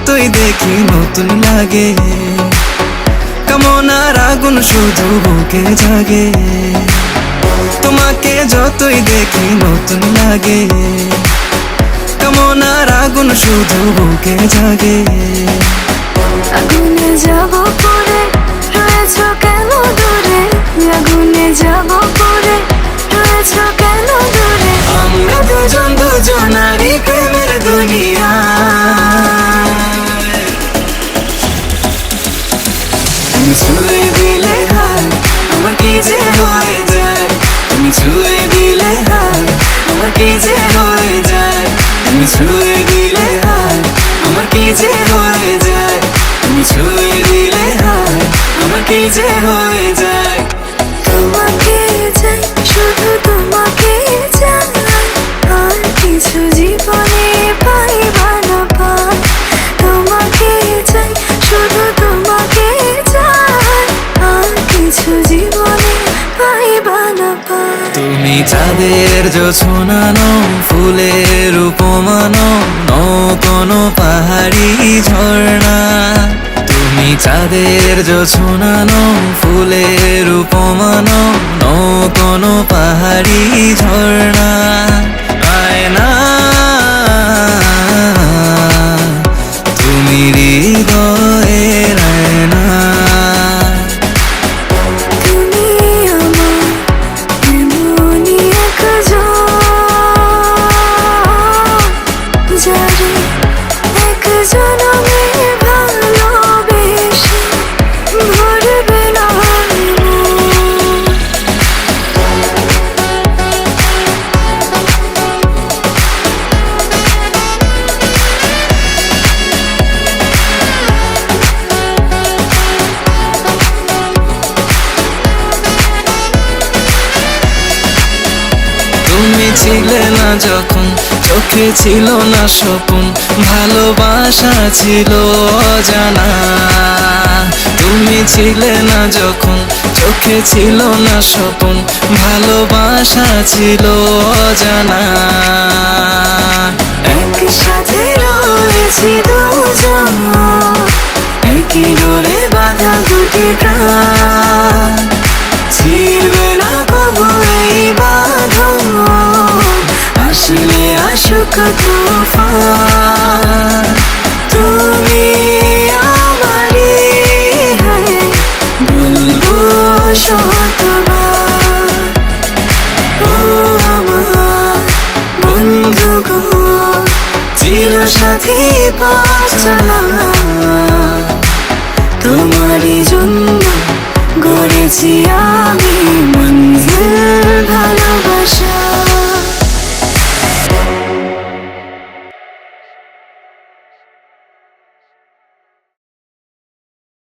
যতই দেখি নতুন লাগে, কামনার আগুন শুধু বুকে জাগে। তোমাকে যতই দেখি নতুন লাগে, কামনার আগুন শুধু বুকে জাগে। আগুনে যাব পরে রয়েছ কেন দূরে, আগুনে যাব পরে রয়েছ কেন দূরে। আমরা দুজন দুজনারই প্রেমের দুনিয়া। তুমি ছুঁয়ে দিলে হায় আমার কি যে হয়ে যায়, তুমি ছুঁয়ে দিলে হায় আমার কি যে হয়ে যায়, তুমি ছুঁয়ে দিলে হায় আমার কি যে হয়ে যায়, তুমি ছুঁয়ে দিলে হায় আমার কি যে হয়ে যায়। তোমাকে চাই, শুধু তোমাকে চাই, আর কিছু জীবনে পাইবা না পাই। তোমাকে চাই, শুধু তোমাকে চাই, আর কিছু জীবনে পাইবা না পাই। তুমি চাঁদের জোছনানো ফুলের উপমানো, নও কোনো পাহাড়ি ঝর্ণা। তুমি চাঁদের জোছনানো ফুলের উপমানো, নও কোনো পাহাড়ি ঝর্ণা। আয়না তুমি হৃদয়ের আয়না। তুমি আমার এমনই একজন, যারে এক জনমে ভালোবেসে ভরবে না মন। তুমি ছিলে না যখন চোখে ছিল না স্বপন, ভালোবাসা ছিল অজানা। তুমি ছিলে না যখন চোখে ছিল না স্বপন, ভালোবাসা ছিল অজানা। একসাথে রয়েছি দুজন, একই ডোরে বাঁধা দুটি প্রাণ। ছিড়বে না কবু এই বাঁধন, আসলে আসুক তুফান। তুমি আমারই হয়ে বলবো শতবার, ও আমার বন্ধু গো, চিরসাথী পথ চলা। তোমারই জন্য গড়েছি আমি মঞ্জিল